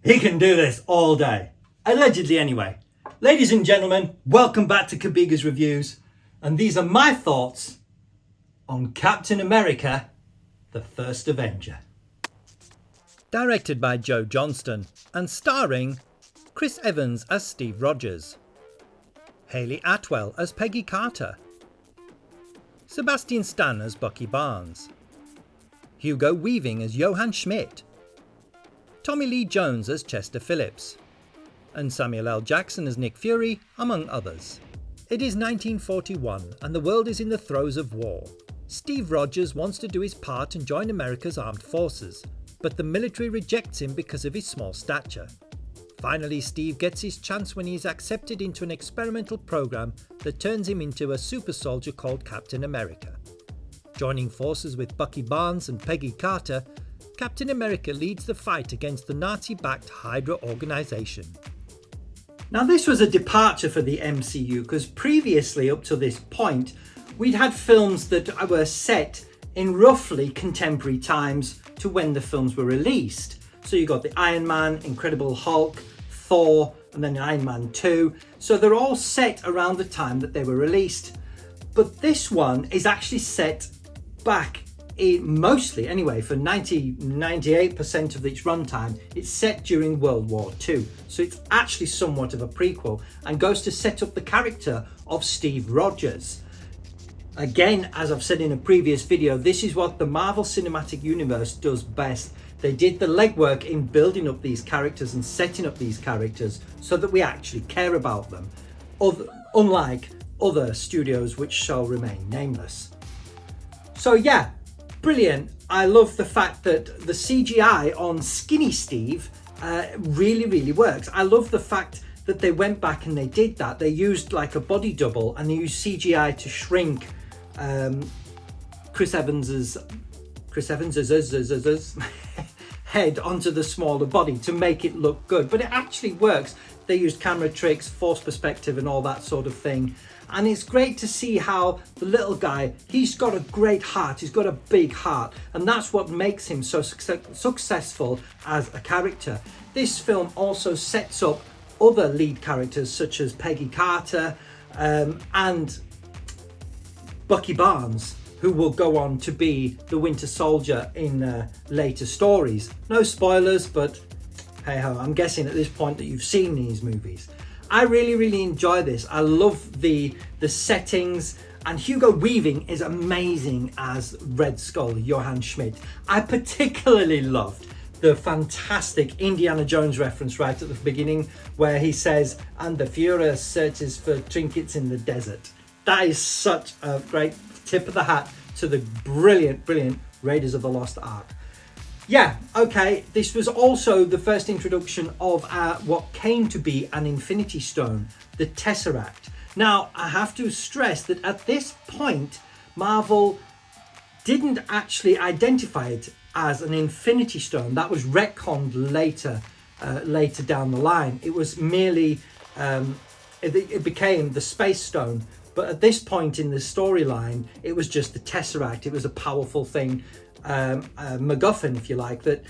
He can do this all day. Allegedly anyway. Ladies and gentlemen, welcome back to Kabiga's Reviews. And these are my thoughts on Captain America, the First Avenger. Directed by Joe Johnston and starring Chris Evans as Steve Rogers, Hayley Atwell as Peggy Carter, Sebastian Stan as Bucky Barnes, Hugo Weaving as Johann Schmidt, Tommy Lee Jones as Chester Phillips, and Samuel L. Jackson as Nick Fury, among others. It is 1941 and the world is in the throes of war. Steve Rogers wants to do his part and join America's armed forces, but the military rejects him because of his small stature. Finally, Steve gets his chance when he is accepted into an experimental program that turns him into a super soldier called Captain America. Joining forces with Bucky Barnes and Peggy Carter, Captain America leads the fight against the Nazi-backed HYDRA organization. Now this was a departure for the MCU because previously up to this point we'd had films that were set in roughly contemporary times to when the films were released. So you got the Iron Man, Incredible Hulk, Thor, and then Iron Man 2. So they're all set around the time that they were released. But this one is actually set back mostly anyway, for 98% of its runtime, it's set during World War II. So it's actually somewhat of a prequel and goes to set up the character of Steve Rogers. Again, as I've said in a previous video, this is what the Marvel Cinematic Universe does best. They did the legwork in building up these characters and setting up these characters so that we actually care about them, unlike other studios which shall remain nameless. So yeah, brilliant. I love the fact that the CGI on Skinny Steve really works. I love the fact that they went back and they did that. They used like a body double and they used CGI to shrink Chris Evans's head onto the smaller body to make it look good, but it actually works. They used camera tricks, forced perspective and all that sort of thing. And it's great to see how the little guy, he's got a great heart, he's got a big heart, and that's what makes him so successful as a character. This film also sets up other lead characters such as Peggy Carter and Bucky Barnes, who will go on to be the Winter Soldier in later stories. No spoilers, but hey ho, I'm guessing at this point that you've seen these movies. I really enjoy this. I love the settings, and Hugo Weaving is amazing as Red Skull, Johann Schmidt. I particularly loved the fantastic Indiana Jones reference right at the beginning where he says, "And the Führer searches for trinkets in the desert." That is such a great tip of the hat to the brilliant Raiders of the Lost Ark. Yeah, okay, this was also the first introduction of what came to be an Infinity Stone, the Tesseract. Now, I have to stress that at this point, Marvel didn't actually identify it as an Infinity Stone. That was retconned later down the line. It was merely, it became the Space Stone. But at this point in the storyline, it was just the Tesseract. It was a powerful thing, MacGuffin, if you like, that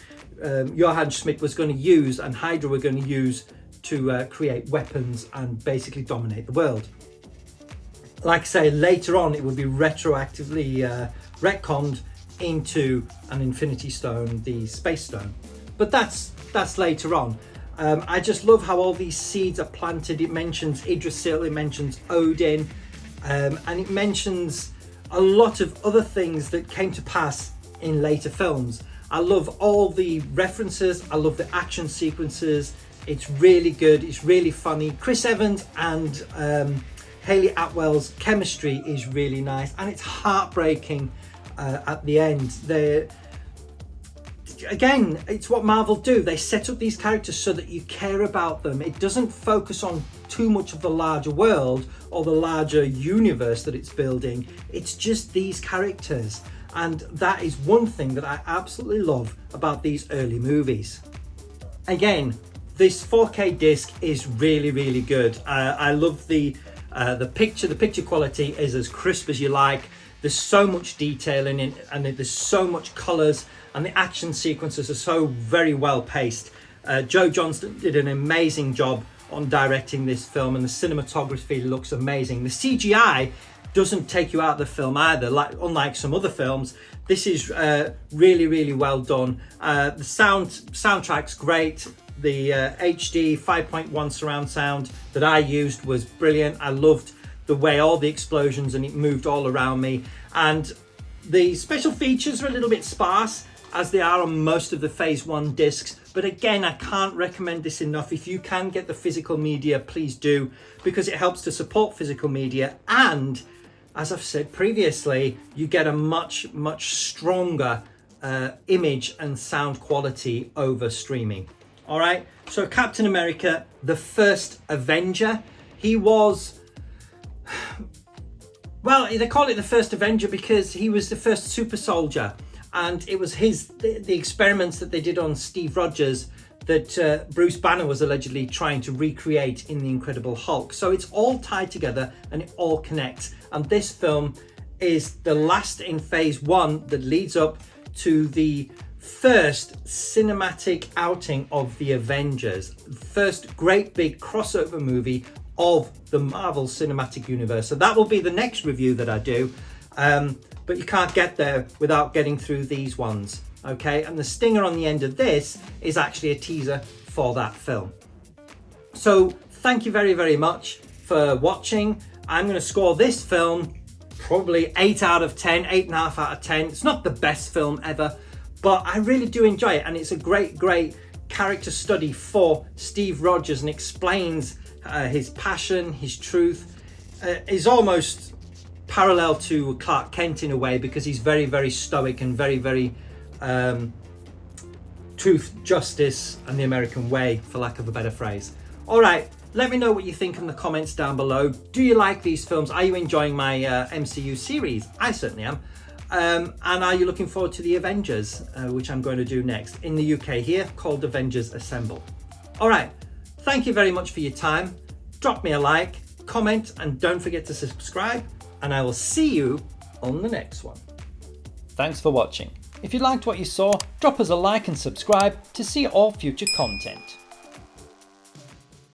Johann Schmidt was going to use and HYDRA were going to use to create weapons and basically dominate the world. Like I say, later on, it would be retroactively retconned into an Infinity Stone, the Space Stone. But that's later on. I just love how all these seeds are planted. It mentions Yggdrasil, it mentions Odin, and it mentions a lot of other things that came to pass in later films. I love all the references, I love the action sequences. It's really good, it's really funny. Chris Evans and Hayley Atwell's chemistry is really nice, and it's heartbreaking at the end. Again, it's what Marvel do. They set up these characters so that you care about them. It doesn't focus on too much of the larger world or the larger universe that it's building. It's just these characters. And that is one thing that I absolutely love about these early movies. Again, this 4K disc is really good. I love the picture. The picture quality is as crisp as you like. There's so much detail in it, and there's so much colours, and the action sequences are so very well paced. Joe Johnston did an amazing job on directing this film, and the cinematography looks amazing. The CGI doesn't take you out of the film either, unlike some other films. This is really, really well done. The soundtrack's great. The HD 5.1 surround sound that I used was brilliant. I loved the way all the explosions and it moved all around me. And the special features are a little bit sparse, as they are on most of the Phase 1 discs. But again, I can't recommend this enough. If you can get the physical media, please do, because it helps to support physical media. And as I've said previously, you get a much, much stronger image and sound quality over streaming. All right, so Captain America, the first Avenger, he was, well, they call it the first Avenger because he was the first super soldier. And it was the experiments that they did on Steve Rogers that Bruce Banner was allegedly trying to recreate in The Incredible Hulk. So it's all tied together and it all connects. And this film is the last in Phase 1 that leads up to the first cinematic outing of the Avengers. First great big crossover movie of the Marvel Cinematic Universe. So that will be the next review that I do. But you can't get there without getting through these ones, okay? And the stinger on the end of this is actually a teaser for that film. So thank you very, very much for watching. I'm going to score this film probably 8 out of 10, 8.5 out of 10. It's not the best film ever, but I really do enjoy it. And it's a great, great character study for Steve Rogers, and explains his passion, his truth. Is almost parallel to Clark Kent in a way, because he's very, very stoic and very, very truth, justice, and the American way, for lack of a better phrase. All right, let me know what you think in the comments down below. Do you like these films? Are you enjoying my MCU series? I certainly am. And are you looking forward to the Avengers, which I'm going to do next in the UK here, called Avengers Assemble? All right, thank you very much for your time. Drop me a like, comment, and don't forget to subscribe. And I will see you on the next one. Thanks for watching. If you liked what you saw, drop us a like and subscribe to see all future content.